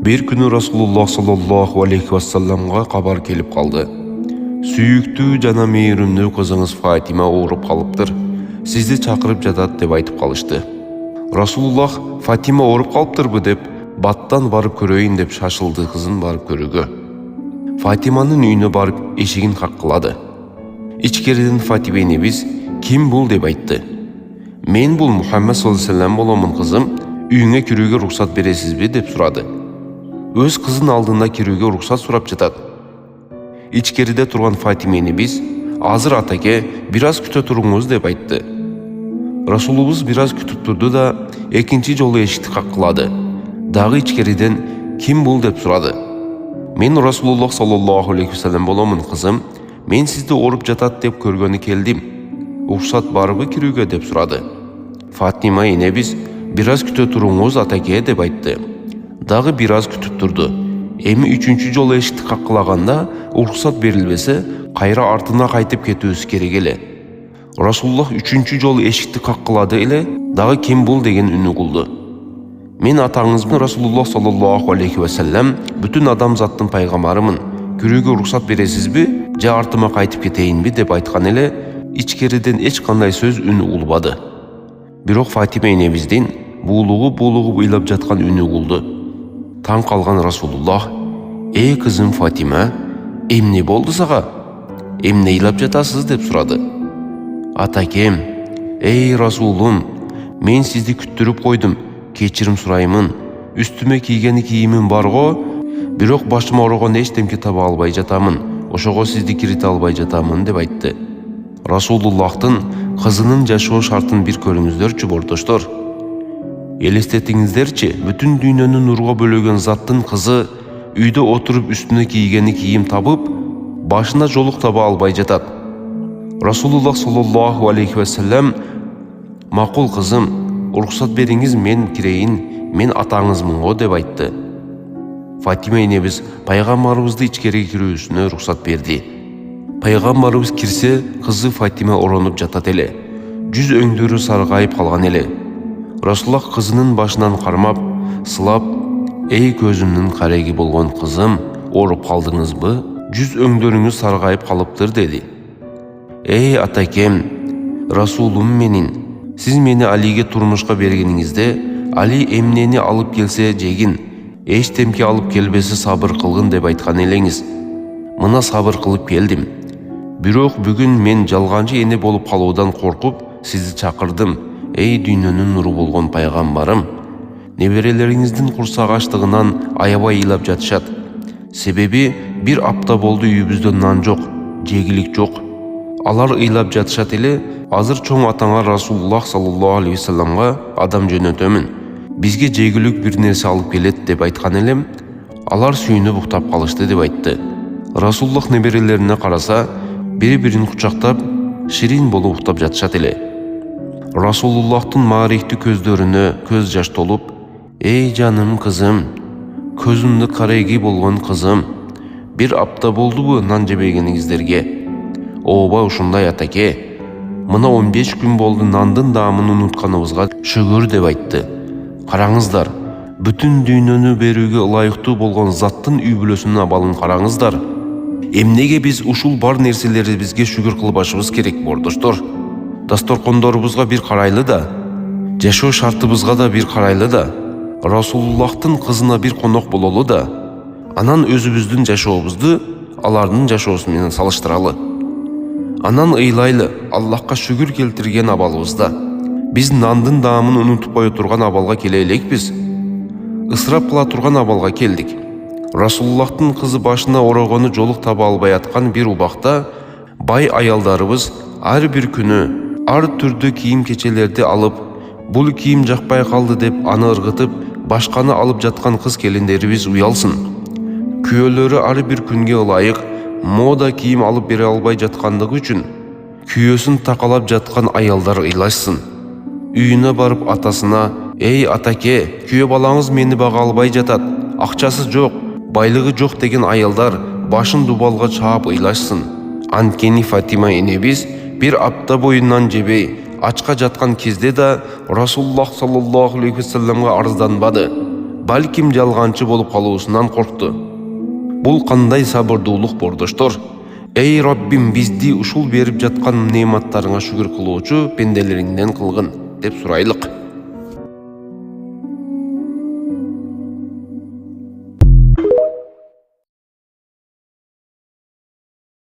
Bir күні Расулуллах саллаллаху алейхи вассаламға хабар келіп қалды. Сүйікті жана мейірімді қызыңыз Фатима ауырып қалыптыр. Сізді чақырып жатат деп айтып қалышты. Расулуллах Фатима ауырып қалыптырбы деп баттан барып көрейін деп шашылды қызын барып көрүүгө. Фатиманың үйіне барып эшигин қаққылады. Ичкериден Фатима энебиз ким бул деп айтты. Мен бул Мухаммад саллаллаху алейхи вассалам боломун кызым, үйүңө кирүүгө рухсат бересизби деп сурады. Өз кызын алдына кирүүгө рухсат сурап жатат. Ичкериде турган Фатима энебиз азыр атаке бир аз күтө туруңуз деп айтты. Расулубуз бир аз күтүп турду да экинчи жолу эшикти каккылады. Дагы ичкериден ким бул деп сурады. Мен Расулуллах саллаллаху алейхи вассалам боломун кызым, мен сизди ооруп жатат деп көргөнү келдим. Уруксат барбы кирүүгө деп сурады. Фатима энебиз бир аз күтө туруңуз атаке деп айтты. Дагы бир аз күтүп турду. Эми үчүнчү жолу эшикти каккылаганда уруксат берилбесе, кайра артына кайтып кетүүсү керек эле. Расулуллах үчүнчү жолу эшикти каккылады эле, дагы ким бул деген үн угулду. Мен атаңызбын Расулуллах саллаллаху алейхи вассалам, бүтүн адамзаттын пайгамбарымын. Кирүүгө уруксат бересизби, же артыма кайтып кетейинби деп айткан эле, ичкериден эч кандай сөз үн угулбады. Бирок Фатима энебиздин буулугуп ыйлап жаткан үнү угулду. Таң калган Расулуллах: "Эй кызым Фатима, эмне болду сага? Эмне ыйлап жатасыз?" деп сурады. "Атакем, эй Расулум, мен сизди күттүрүп койдум. Кечирим сураймын. Үстүмө кийген кийимим барго, бирок башыма ооруган эчтемке таба албай жатамын. Ошого сизди кирите албай жатамын" деп айтты. Расулуллахтын кызынын жашоо шартын бир көрүңүздөрчү бордоштор. Элестетиңиздерчи, бүтүн дүйнөнү нурга бөлөгөн заттын кызы үйдө отуруп үстүнө кийгени кийим табып, башына жолук таба албай жатат. Расулуллах саллаллаху алейхи вассалам: "Макул кызым, уруксат бериңиз, мен кирейин, мен атаңызмын го" деп айтты. Фатима энебиз пайгамбарыбызды ичкериге кирүүсүнө уруксат берди. Пайгамбарыбыз кирсе, кызы Фатима оронуп жатат эле. Жүз өңдөрү саргайып калган эле. Расулуллах кызынын башынан кармап, сылап: "Эй көзүмдүн кареги болгон кызым, ооруп калдыңызбы? Жүз өңдөрүңүз саргайып калыптыр" деди. "Эй атакем, Расулум менин, сиз мени Алиге турмушка бергениңизде, Али эмнени алып келсе жегин, эчтемке алып келбесе сабыр кылгын деп айткан элеңиз. Мына сабыр кылып келдим. Бирок бүгүн мен жалганчы эне болуп калуудан коркуп сизди чакырдым. Эй дүйнөнүн нуру болгон пайгамбарым, неберелериңиздин курсак ачтыгынан аябай ыйлап жатышат. Себеби бир апта болду үйүбүздө нан жок, жегилик жок. Алар ыйлап жатышат эле, азыр чоң атаңар Расулуллах саллаллаху алейхи вассаламга адам жөнөтөмүн. Бизге жегилик бир нерсе алып келет" деп айткан элем. Алар сүйүнүп уктап калышты деп айтты. Расулуллах неберелерине караса, бири-бирин кучактап, ширин болуп уктап жатышат эле. Расулуллахтын маарихтүү көздөрүнө көз жаш толуп: "Эй жаным кызым, көзүмдү кареги болгон кызым, бир апта болдубу нан жебегениңиздерге?" "Ооба ушундай атаке. Мына 15 күн болду нандын даамын унутканыбызга шүгүр" деп айтты. Караңыздар, бүтүн дүйнөнү берүүгө ылайыктуу болгон заттын үй бүлөсүнүн абалын караңыздар. Эмнеге биз ушул бар нерселерибизге шүгүр кылбашыбыз керек бордоштор? Дасторкондорубузга бир карайлы да, жашоо шартыбызга да бир карайлы да, Расулуллахтын кызына бир конок бололу да, анан өзүбүздүн жашообузду алардын жашоосу менен салыштыралы. Анан ыйлайлы Аллахка шүгүр келтирген абалыбызда. Биз нандын даамын унутпай турган абалга келе элекпиз. Ысырап кыла турган абалга келдик. Расулуллахтын кызы башына орогону жолук таба албай аткан бир убакта бай аялдарыбыз ар бир күнү ар түрдүү кийим кечелерди алып, бул кийим жакпай калды деп аны ыргытып, башканы алып жаткан кыз келиндерибиз уялсын. Күйөөлөрү ар бир күнгө ылайык мода кийим алып бере албай жаткандыгы үчүн күйөөсүн такалап жаткан аялдар ыйлашсын. Үйүнө барып атасына: "Эй атаке, күйөө балаңыз мени бага албай жатат, акчасы жок, байлыгы жок" деген аялдар башын дубалга чаап ыйлашсын. Анткени Фатима энебиз бир апта бою нан жебей ачка жаткан кезде да Расулуллах саллаллаху алейхи вассаламга арызданбады. балким жалганчы болуп калуусунан коркту. Бул кандай сабырдуулук бордоштор. Эй Раббим, бизди ушул берип жаткан неаматтарыңа шүгүр кылуучу пенделериңден кылгын деп сурайлык.